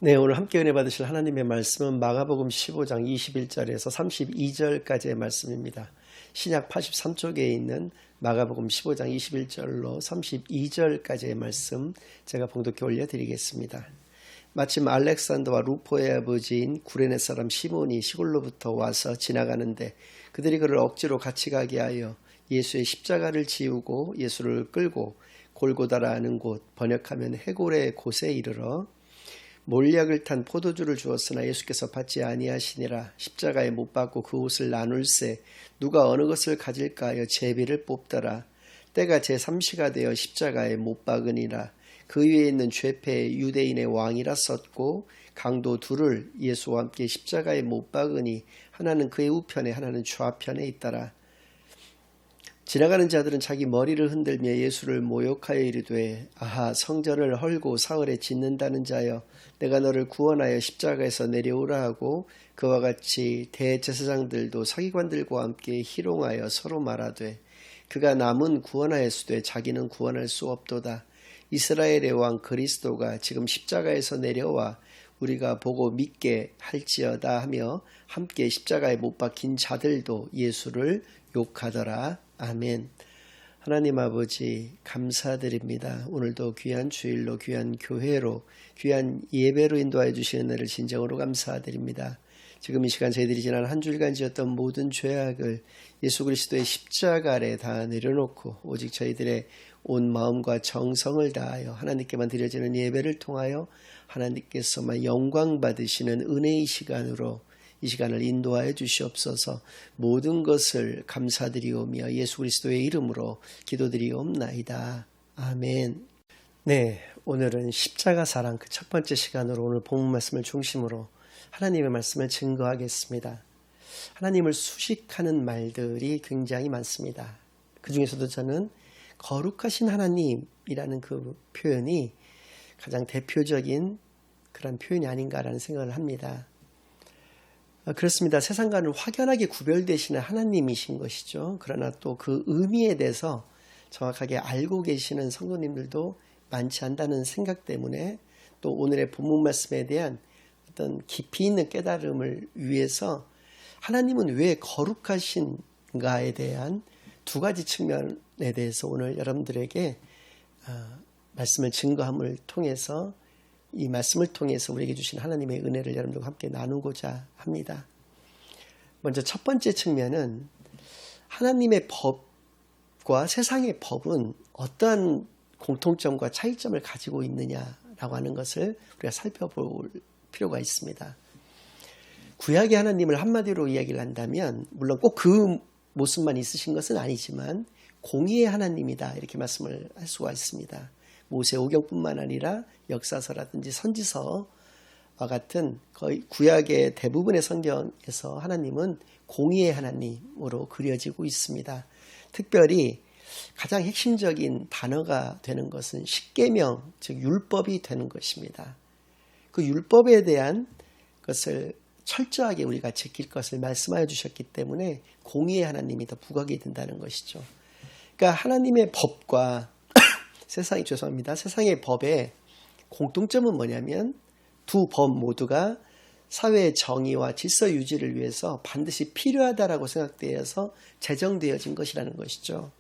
네, 오늘 함께 은혜 받으실 하나님의 말씀은 마가복음 15장 21절에서 32절까지의 말씀입니다. 신약 83쪽에 있는 마가복음 15장 21절로 32절까지의 말씀 제가 봉독해 올려드리겠습니다. 마침 알렉산더와 루포의 아버지인 구레네 사람 시몬이 시골로부터 와서 지나가는데 그들이 그를 억지로 같이 가게 하여 예수의 십자가를 지우고 예수를 끌고 골고다라 하는 곳, 번역하면 해골의 곳에 이르러 몰약을 탄 포도주를 주었으나 예수께서 받지 아니하시니라. 십자가에 못 박고 그 옷을 나눌세 누가 어느 것을 가질까 하여 제비를 뽑더라. 때가 제3시가 되어 십자가에 못 박으니라. 그 위에 있는 죄패 유대인의 왕이라 썼고 강도 둘을 예수와 함께 십자가에 못 박으니 하나는 그의 우편에 하나는 좌편에 있더라. 지나가는 자들은 자기 머리를 흔들며 예수를 모욕하여 이르되 아하 성전을 헐고 사흘에 짓는다는 자여 내가 너를 구원하여 십자가에서 내려오라 하고 그와 같이 대제사장들도 서기관들과 함께 희롱하여 서로 말하되 그가 남은 구원하였으되 자기는 구원할 수 없도다. 이스라엘의 왕 그리스도가 지금 십자가에서 내려와 우리가 보고 믿게 할지어다 하며 함께 십자가에 못 박힌 자들도 예수를 욕하더라. 아멘. 하나님 아버지 감사드립니다. 오늘도 귀한 주일로 귀한 교회로 귀한 예배로 인도하여 주시는 은혜를 진정으로 감사드립니다. 지금 이 시간 저희들이 지난 한 주일간 지었던 모든 죄악을 예수 그리스도의 십자가 아래 다 내려놓고 오직 저희들의 온 마음과 정성을 다하여 하나님께만 드려지는 예배를 통하여 하나님께서만 영광 받으시는 은혜의 시간으로 이 시간을 인도하여 주시옵소서. 모든 것을 감사드리오며 예수 그리스도의 이름으로 기도드리옵나이다. 아멘. 네, 오늘은 십자가 사랑 그 첫 번째 시간으로 오늘 본문 말씀을 중심으로 하나님의 말씀을 증거하겠습니다. 하나님을 수식하는 말들이 굉장히 많습니다. 그 중에서도 저는 거룩하신 하나님이라는 그 표현이 가장 대표적인 그런 표현이 아닌가라는 생각을 합니다. 그렇습니다. 세상과는 확연하게 구별되시는 하나님이신 것이죠. 그러나 또 그 의미에 대해서 정확하게 알고 계시는 성도님들도 많지 않다는 생각 때문에 또 오늘의 본문 말씀에 대한 어떤 깊이 있는 깨달음을 위해서 하나님은 왜 거룩하신가에 대한 두 가지 측면에 대해서 오늘 여러분들에게 말씀을 증거함을 통해서 이 말씀을 통해서 우리에게 주신 하나님의 은혜를 여러분들과 함께 나누고자 합니다. 먼저 첫 번째 측면은 하나님의 법과 세상의 법은 어떠한 공통점과 차이점을 가지고 있느냐라고 하는 것을 우리가 살펴볼 필요가 있습니다. 구약의 하나님을 한마디로 이야기를 한다면 물론 꼭 그 모습만 있으신 것은 아니지만 공의의 하나님이다 이렇게 말씀을 할 수가 있습니다. 모세오경뿐만 아니라 역사서라든지 선지서와 같은 거의 구약의 대부분의 성경에서 하나님은 공의의 하나님으로 그려지고 있습니다. 특별히 가장 핵심적인 단어가 되는 것은 십계명, 즉 율법이 되는 것입니다. 그 율법에 대한 것을 철저하게 우리가 지킬 것을 말씀하여 주셨기 때문에 공의의 하나님이 더 부각이 된다는 것이죠. 그러니까 하나님의 법과 세상의 법의 공통점은 뭐냐면 두 법 모두가 사회의 정의와 질서 유지를 위해서 반드시 필요하다라고 생각되어서 제정되어진 것이라는 것이죠.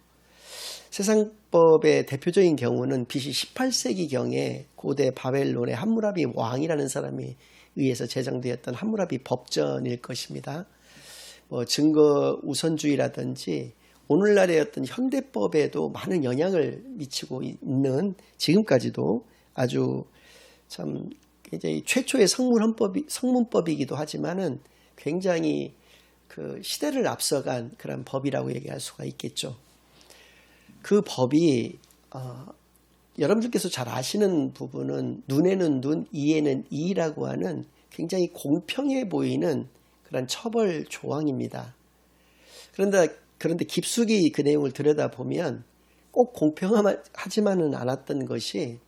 세상법의 대표적인 경우는 BC 18세기경에 고대 바벨론의 함무라비 왕이라는 사람이 의해서 제정되었던 함무라비 법전일 것입니다. 증거 우선주의라든지 오늘날의 어떤 현대법에도 많은 영향을 미치고 있는 지금까지도 아주 참 굉장히 최초의 성문법이기도 하지만은 굉장히 그 시대를 앞서간 그런 법이라고 얘기할 수가 있겠죠. 그 법이 여러분들께서 잘 아시는 부분은 눈에는 눈, 이에는 이라고 하는 굉장히 공평해 보이는 그런 처벌 조항입니다. 그런데 깊숙이 그 내용을 들여다보면 꼭 공평하지만은 않았던 것이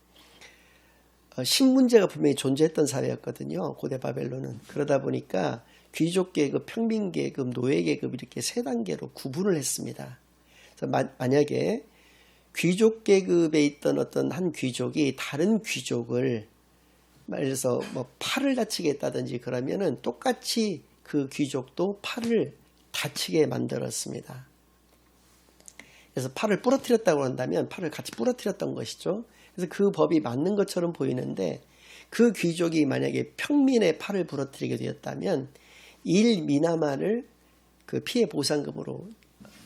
신문제가 분명히 존재했던 사회였거든요. 고대 바벨론은. 그러다 보니까 귀족계급, 평민계급, 노예계급 이렇게 세 단계로 구분을 했습니다. 그래서 만약에 귀족계급에 있던 어떤 한 귀족이 다른 귀족을 말해서 뭐 팔을 다치게 했다든지 그러면은 똑같이 그 귀족도 팔을 다치게 만들었습니다. 그래서 팔을 부러뜨렸다고 한다면 팔을 같이 부러뜨렸던 것이죠. 그래서 그 법이 맞는 것처럼 보이는데 그 귀족이 만약에 평민의 팔을 부러뜨리게 되었다면 1미나만을 그 피해 보상금으로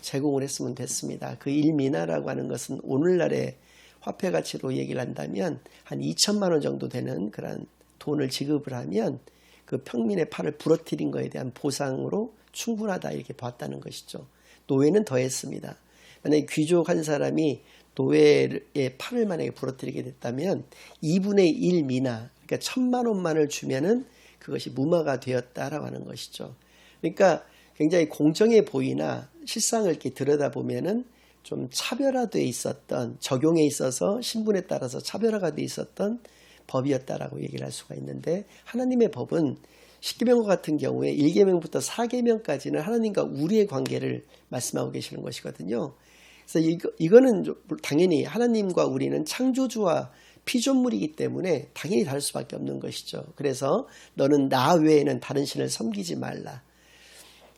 제공을 했으면 됐습니다. 그 1미나라고 하는 것은 오늘날의 화폐 가치로 얘기를 한다면 한 2천만 원 정도 되는 그런 돈을 지급을 하면 그 평민의 팔을 부러뜨린 것에 대한 보상으로 충분하다 이렇게 봤다는 것이죠. 노예는 더했습니다. 만약에 귀족 한 사람이 노예의 팔을 만약에 부러뜨리게 됐다면 2분의 1 미나, 그러니까 1,000만 원만을 주면은 그것이 무마가 되었다라고 하는 것이죠. 그러니까 굉장히 공정해 보이나 실상을 이렇게 들여다보면은 좀 차별화되어 있었던, 적용에 있어서 신분에 따라서 차별화가 되어 있었던 법이었다라고 얘기를 할 수가 있는데, 하나님의 법은 십계명과 같은 경우에 1계명부터 4계명까지는 하나님과 우리의 관계를 말씀하고 계시는 것이거든요. 그래서 이거는 당연히 하나님과 우리는 창조주와 피조물이기 때문에 당연히 다를 수밖에 없는 것이죠. 그래서 너는 나 외에는 다른 신을 섬기지 말라.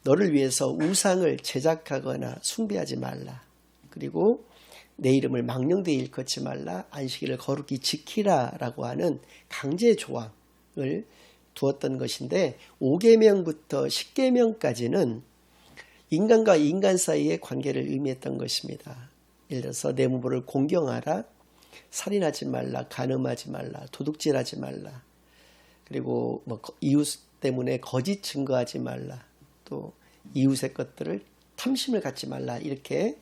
너를 위해서 우상을 제작하거나 숭배하지 말라. 그리고 내 이름을 망령되이 일컫지 말라. 안식일을 거룩히 지키라 라고 하는 강제 조항을 두었던 것인데 5계명부터 10계명까지는 인간과 인간 사이의 관계를 의미했던 것입니다. 예를 들어서 내 부모를 공경하라, 살인하지 말라, 간음하지 말라, 도둑질하지 말라, 그리고 뭐 이웃 때문에 거짓 증거하지 말라, 또 이웃의 것들을 탐심을 갖지 말라, 이렇게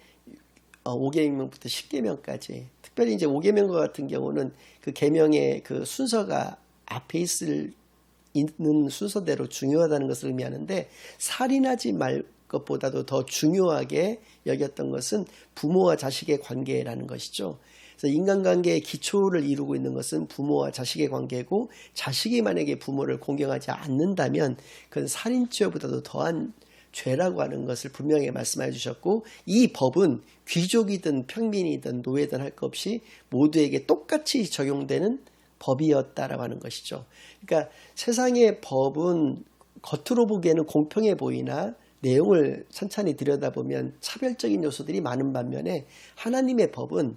5계명부터 10계명까지, 특별히 이제 5계명과 같은 경우는 그 계명의 그 순서가 앞에 있는 순서대로 중요하다는 것을 의미하는데, 살인하지 말 것보다도 더 중요하게 여겼던 것은 부모와 자식의 관계라는 것이죠. 그래서 인간관계의 기초를 이루고 있는 것은 부모와 자식의 관계고, 자식이 만약에 부모를 공경하지 않는다면 그건 살인죄보다도 더한 죄라고 하는 것을 분명히 말씀해 주셨고, 이 법은 귀족이든 평민이든 노예든 할 것 없이 모두에게 똑같이 적용되는 법이었다라고 하는 것이죠. 그러니까 세상의 법은 겉으로 보기에는 공평해 보이나 내용을 천천히 들여다보면 차별적인 요소들이 많은 반면에 하나님의 법은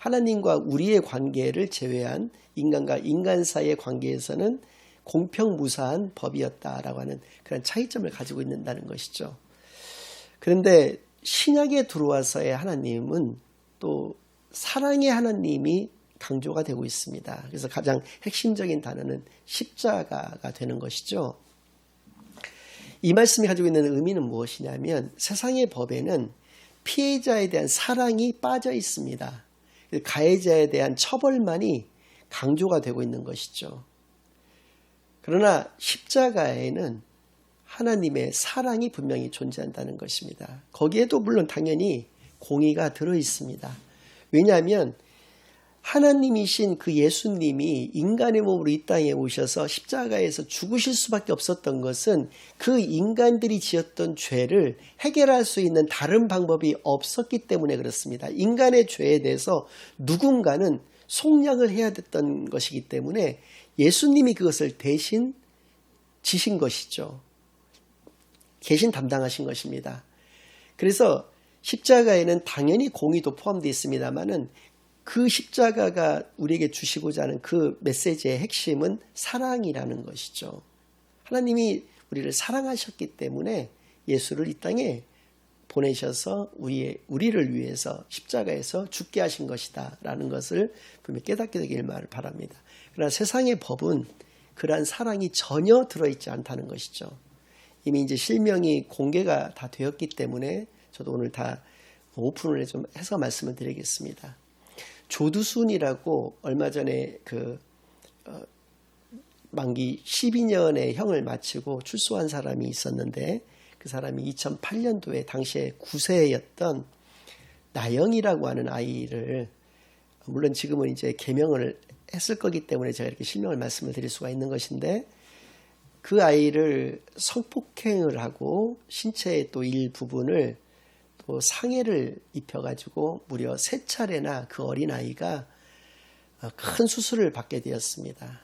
하나님과 우리의 관계를 제외한 인간과 인간 사이의 관계에서는 공평무사한 법이었다라고 하는 그런 차이점을 가지고 있는다는 것이죠. 그런데 신약에 들어와서의 하나님은 또 사랑의 하나님이 강조가 되고 있습니다. 그래서 가장 핵심적인 단어는 십자가가 되는 것이죠. 이 말씀이 가지고 있는 의미는 무엇이냐면 세상의 법에는 피해자에 대한 사랑이 빠져 있습니다. 가해자에 대한 처벌만이 강조가 되고 있는 것이죠. 그러나 십자가에는 하나님의 사랑이 분명히 존재한다는 것입니다. 거기에도 물론 당연히 공의가 들어 있습니다. 왜냐하면 하나님이신 그 예수님이 인간의 몸으로 이 땅에 오셔서 십자가에서 죽으실 수밖에 없었던 것은 그 인간들이 지었던 죄를 해결할 수 있는 다른 방법이 없었기 때문에 그렇습니다. 인간의 죄에 대해서 누군가는 속량을 해야 됐던 것이기 때문에 예수님이 그것을 대신 지신 것이죠. 대신 담당하신 것입니다. 그래서 십자가에는 당연히 공의도 포함되어 있습니다만은 그 십자가가 우리에게 주시고자 하는 그 메시지의 핵심은 사랑이라는 것이죠. 하나님이 우리를 사랑하셨기 때문에 예수를 이 땅에 보내셔서 우리를 위해서 십자가에서 죽게 하신 것이다 라는 것을 분명히 깨닫게 되길 바랍니다. 그러나 세상의 법은 그러한 사랑이 전혀 들어있지 않다는 것이죠. 이미 이제 실명이 공개가 다 되었기 때문에 저도 오늘 다 오픈을 좀 해서 말씀을 드리겠습니다. 조두순이라고 얼마 전에 만기 12년의 형을 마치고 출소한 사람이 있었는데, 그 사람이 2008년도에 당시에 9세였던 나영이라고 하는 아이를, 물론 지금은 이제 계명을 했을 거기 때문에 제가 이렇게 실명을 말씀을 드릴 수가 있는 것인데, 그 아이를 성폭행을 하고 신체의 또 일부분을 또 상해를 입혀가지고 무려 3차례나 그 어린아이가 큰 수술을 받게 되었습니다.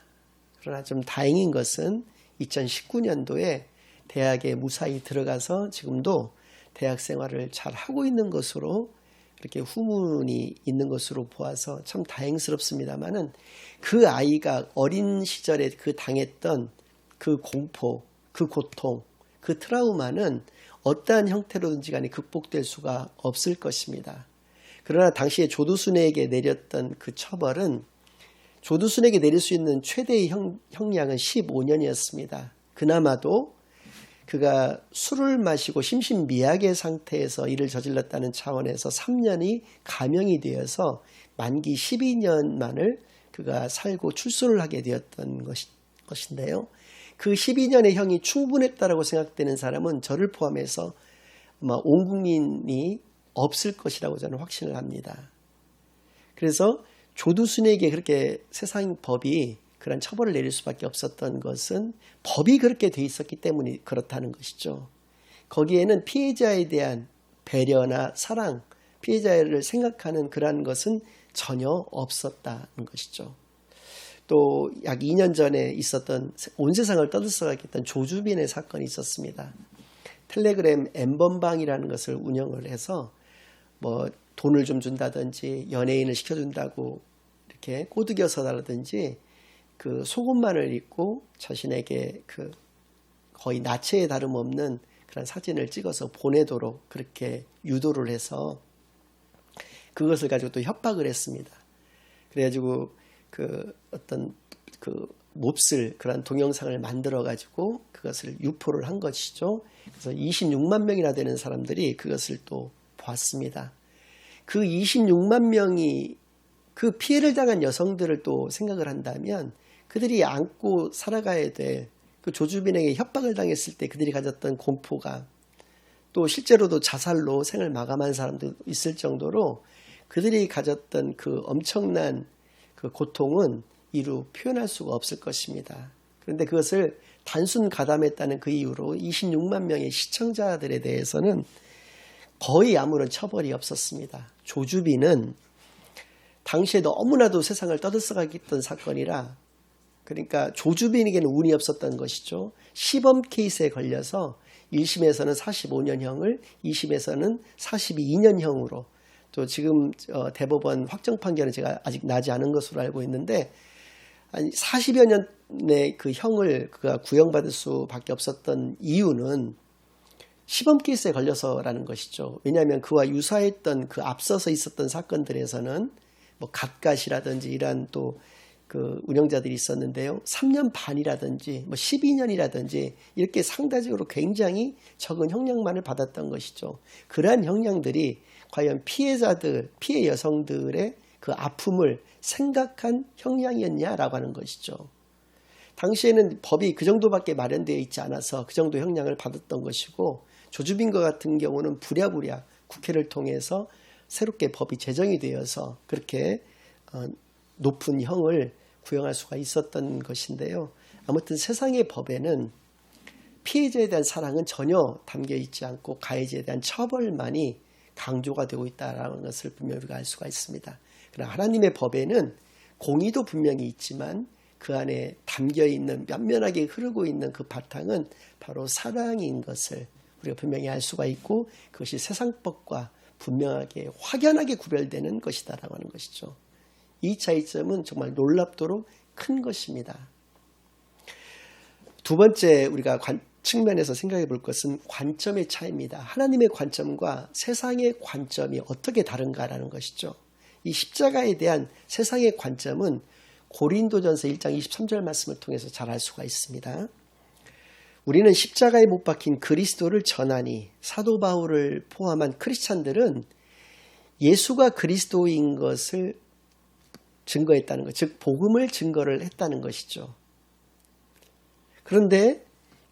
그러나 좀 다행인 것은 2019년도에 대학에 무사히 들어가서 지금도 대학 생활을 잘 하고 있는 것으로 이렇게 후문이 있는 것으로 보아서 참 다행스럽습니다만은 그 아이가 어린 시절에 그 당했던 그 공포, 그 고통, 그 트라우마는 어떠한 형태로든지 간에 극복될 수가 없을 것입니다. 그러나 당시에 조두순에게 내렸던 그 처벌은 조두순에게 내릴 수 있는 최대의 형량은 15년이었습니다. 그나마도 그가 술을 마시고 심신미약의 상태에서 이를 저질렀다는 차원에서 3년이 감형이 되어서 만기 12년만을 그가 살고 출소를 하게 되었던 것인데요. 그 12년의 형이 충분했다라고 생각되는 사람은 저를 포함해서 아마 온 국민이 없을 것이라고 저는 확신을 합니다. 그래서 조두순에게 그렇게 세상 법이 그런 처벌을 내릴 수밖에 없었던 것은 법이 그렇게 돼 있었기 때문에 그렇다는 것이죠. 거기에는 피해자에 대한 배려나 사랑, 피해자를 생각하는 그러한 것은 전혀 없었다는 것이죠. 또 약 2년 전에 있었던 온 세상을 떠들썩하게 했던 조주빈의 사건이 있었습니다. 텔레그램 N번방이라는 것을 운영을 해서 뭐 돈을 좀 준다든지 연예인을 시켜준다고 이렇게 꼬드겨서라든지 그 속옷만을 입고 자신에게 그 거의 나체에 다름없는 그런 사진을 찍어서 보내도록 그렇게 유도를 해서 그것을 가지고 또 협박을 했습니다. 그래가지고 그 어떤 그 몹쓸 그런 동영상을 만들어 가지고 그것을 유포를 한 것이죠. 그래서 26만 명이나 되는 사람들이 그것을 또 봤습니다. 그 26만 명이 그 피해를 당한 여성들을 또 생각을 한다면 그들이 안고 살아가야 될 그 조주빈에게 협박을 당했을 때 그들이 가졌던 공포가 또 실제로도 자살로 생을 마감한 사람도 있을 정도로 그들이 가졌던 그 엄청난 그 고통은 이루 표현할 수가 없을 것입니다. 그런데 그것을 단순 가담했다는 그 이유로 26만 명의 시청자들에 대해서는 거의 아무런 처벌이 없었습니다. 조주빈은 당시에 너무나도 세상을 떠들썩하게 했던 사건이라 그러니까 조주빈에게는 운이 없었던 것이죠. 시범 케이스에 걸려서 1심에서는 45년형을 2심에서는 42년형으로 또 지금 대법원 확정 판결은 제가 아직 나지 않은 것으로 알고 있는데 40여 년의 그 형을 그가 구형받을 수밖에 없었던 이유는 시범 케이스에 걸려서라는 것이죠. 왜냐하면 그와 유사했던 그 앞서서 있었던 사건들에서는 뭐 갓갓이라든지 이러한 또 그 운영자들이 있었는데요. 3년 반이라든지 뭐 12년이라든지 이렇게 상대적으로 굉장히 적은 형량만을 받았던 것이죠. 그러한 형량들이 과연 피해자들, 피해 여성들의 그 아픔을 생각한 형량이었냐라고 하는 것이죠. 당시에는 법이 그 정도밖에 마련되어 있지 않아서 그 정도 형량을 받았던 것이고 조주빈과 같은 경우는 부랴부랴 국회를 통해서 새롭게 법이 제정이 되어서 그렇게 높은 형을 구형할 수가 있었던 것인데요. 아무튼 세상의 법에는 피해자에 대한 사랑은 전혀 담겨 있지 않고 가해자에 대한 처벌만이 강조가 되고 있다는 것을 분명히 우리가 알 수가 있습니다. 그러나 하나님의 법에는 공의도 분명히 있지만 그 안에 담겨 있는 면면하게 흐르고 있는 그 바탕은 바로 사랑인 것을 우리가 분명히 알 수가 있고 그것이 세상법과 분명하게 확연하게 구별되는 것이다라고 하는 것이죠. 이 차이점은 정말 놀랍도록 큰 것입니다. 두 번째 우리가 측면에서 생각해 볼 것은 관점의 차이입니다. 하나님의 관점과 세상의 관점이 어떻게 다른가라는 것이죠. 이 십자가에 대한 세상의 관점은 고린도전서 1장 23절 말씀을 통해서 잘 알 수가 있습니다. 우리는 십자가에 못 박힌 그리스도를 전하니 사도 바울을 포함한 크리스찬들은 예수가 그리스도인 것을 증거했다는 것, 즉 복음을 증거를 했다는 것이죠. 그런데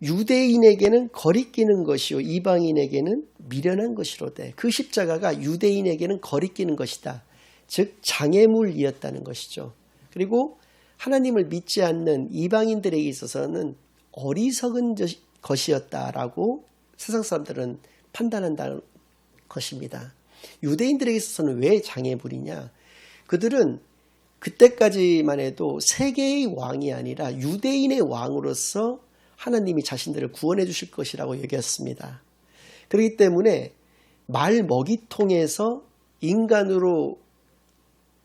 유대인에게는 거리끼는 것이요 이방인에게는 미련한 것이로되 그 십자가가 유대인에게는 거리끼는 것이다. 즉 장애물이었다는 것이죠. 그리고 하나님을 믿지 않는 이방인들에게 있어서는 어리석은 것이었다라고 세상 사람들은 판단한다는 것입니다. 유대인들에게 있어서는 왜 장애물이냐? 그들은 그때까지만 해도 세계의 왕이 아니라 유대인의 왕으로서 하나님이 자신들을 구원해 주실 것이라고 여겼습니다. 그렇기 때문에 말 먹이통에서 인간으로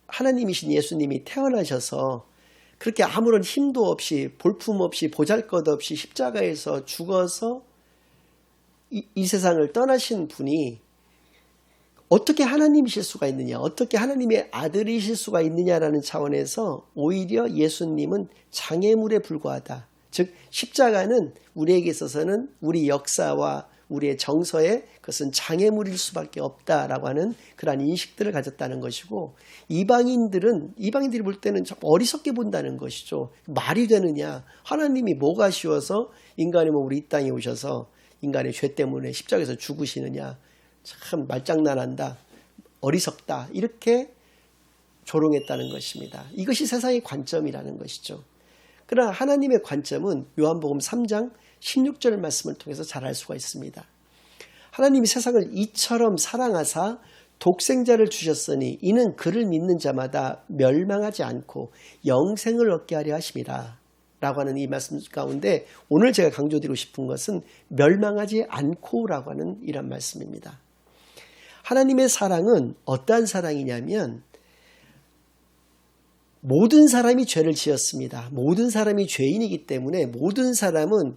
하나님이신 예수님이 태어나셔서 그렇게 아무런 힘도 없이 볼품 없이 보잘것없이 십자가에서 죽어서 이 세상을 떠나신 분이 어떻게 하나님이실 수가 있느냐, 어떻게 하나님의 아들이실 수가 있느냐라는 차원에서 오히려 예수님은 장애물에 불과하다. 즉 십자가는 우리에게 있어서는 우리 역사와 우리의 정서에 그것은 장애물일 수밖에 없다라고 하는 그러한 인식들을 가졌다는 것이고, 이방인들이 볼 때는 참 어리석게 본다는 것이죠. 말이 되느냐, 하나님이 뭐가 쉬워서 인간의 몸으로 이 땅에 오셔서 인간의 죄 때문에 십자가에서 죽으시느냐, 참 말장난한다, 어리석다, 이렇게 조롱했다는 것입니다. 이것이 세상의 관점이라는 것이죠. 그러나 하나님의 관점은 요한복음 3장 16절 말씀을 통해서 잘 알 수가 있습니다. 하나님이 세상을 이처럼 사랑하사 독생자를 주셨으니 이는 그를 믿는 자마다 멸망하지 않고 영생을 얻게 하려 하심이라 라고 하는 이 말씀 가운데 오늘 제가 강조드리고 싶은 것은 멸망하지 않고라고 하는 이런 말씀입니다. 하나님의 사랑은 어떠한 사랑이냐면 모든 사람이 죄를 지었습니다. 모든 사람이 죄인이기 때문에 모든 사람은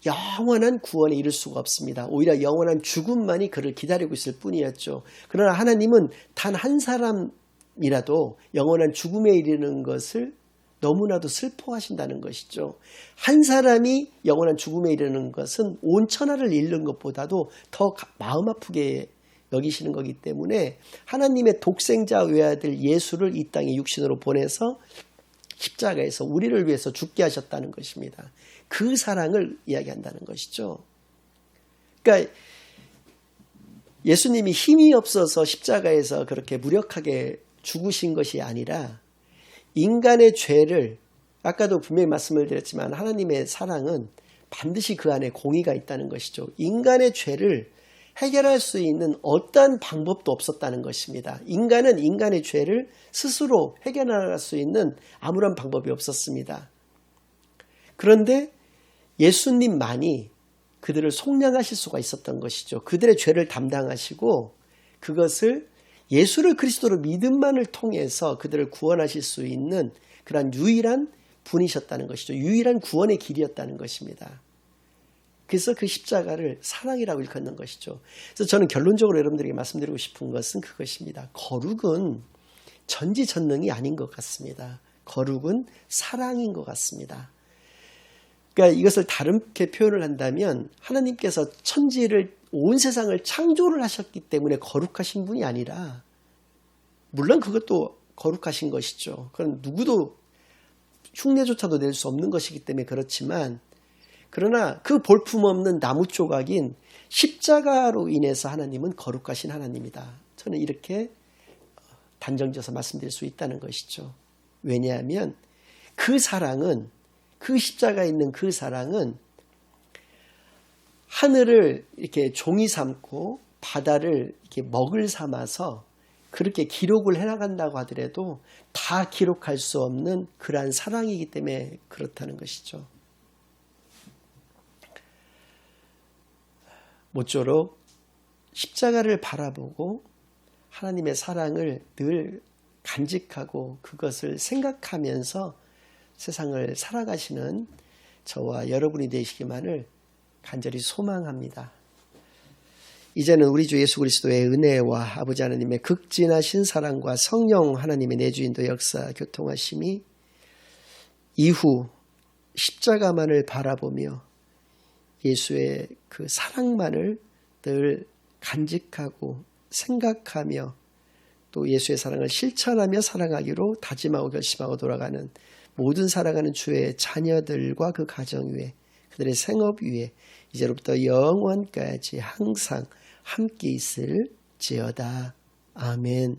영원한 구원에 이를 수가 없습니다. 오히려 영원한 죽음만이 그를 기다리고 있을 뿐이었죠. 그러나 하나님은 단 한 사람이라도 영원한 죽음에 이르는 것을 너무나도 슬퍼하신다는 것이죠. 한 사람이 영원한 죽음에 이르는 것은 온 천하를 잃는 것보다도 더 마음 아프게 여기시는 거기 때문에 하나님의 독생자 외아들 예수를 이 땅에 육신으로 보내서 십자가에서 우리를 위해서 죽게 하셨다는 것입니다. 그 사랑을 이야기한다는 것이죠. 그러니까 예수님이 힘이 없어서 십자가에서 그렇게 무력하게 죽으신 것이 아니라 인간의 죄를, 아까도 분명히 말씀을 드렸지만 하나님의 사랑은 반드시 그 안에 공의가 있다는 것이죠. 인간의 죄를 해결할 수 있는 어떠한 방법도 없었다는 것입니다. 인간은 인간의 죄를 스스로 해결할 수 있는 아무런 방법이 없었습니다. 그런데 예수님만이 그들을 속량하실 수가 있었던 것이죠. 그들의 죄를 담당하시고 그것을 예수를 그리스도로 믿음만을 통해서 그들을 구원하실 수 있는 그러한 유일한 분이셨다는 것이죠. 유일한 구원의 길이었다는 것입니다. 그래서 그 십자가를 사랑이라고 일컫는 것이죠. 그래서 저는 결론적으로 여러분들에게 말씀드리고 싶은 것은 그것입니다. 거룩은 전지전능이 아닌 것 같습니다. 거룩은 사랑인 것 같습니다. 그러니까 이것을 다르게 표현을 한다면 하나님께서 천지를, 온 세상을 창조를 하셨기 때문에 거룩하신 분이 아니라, 물론 그것도 거룩하신 것이죠. 그건 누구도 흉내조차도 낼 수 없는 것이기 때문에 그렇지만, 그러나 그 볼품없는 나무 조각인 십자가로 인해서 하나님은 거룩하신 하나님이다. 저는 이렇게 단정지어서 말씀드릴 수 있다는 것이죠. 왜냐하면 그 사랑은, 그 십자가에 있는 그 사랑은 하늘을 이렇게 종이 삼고 바다를 이렇게 먹을 삼아서 그렇게 기록을 해나간다고 하더라도 다 기록할 수 없는 그러한 사랑이기 때문에 그렇다는 것이죠. 모쪼록 십자가를 바라보고 하나님의 사랑을 늘 간직하고 그것을 생각하면서 세상을 살아가시는 저와 여러분이 되시기만을 간절히 소망합니다. 이제는 우리 주 예수 그리스도의 은혜와 아버지 하나님의 극진하신 사랑과 성령 하나님의 내주인도 역사 교통하심이 이후 십자가만을 바라보며 예수의 그 사랑만을 늘 간직하고 생각하며 또 예수의 사랑을 실천하며 사랑하기로 다짐하고 결심하고 돌아가는 모든 사랑하는 주의 자녀들과 그 가정 위에, 그들의 생업 위에 이제로부터 영원까지 항상 함께 있을지어다. 아멘.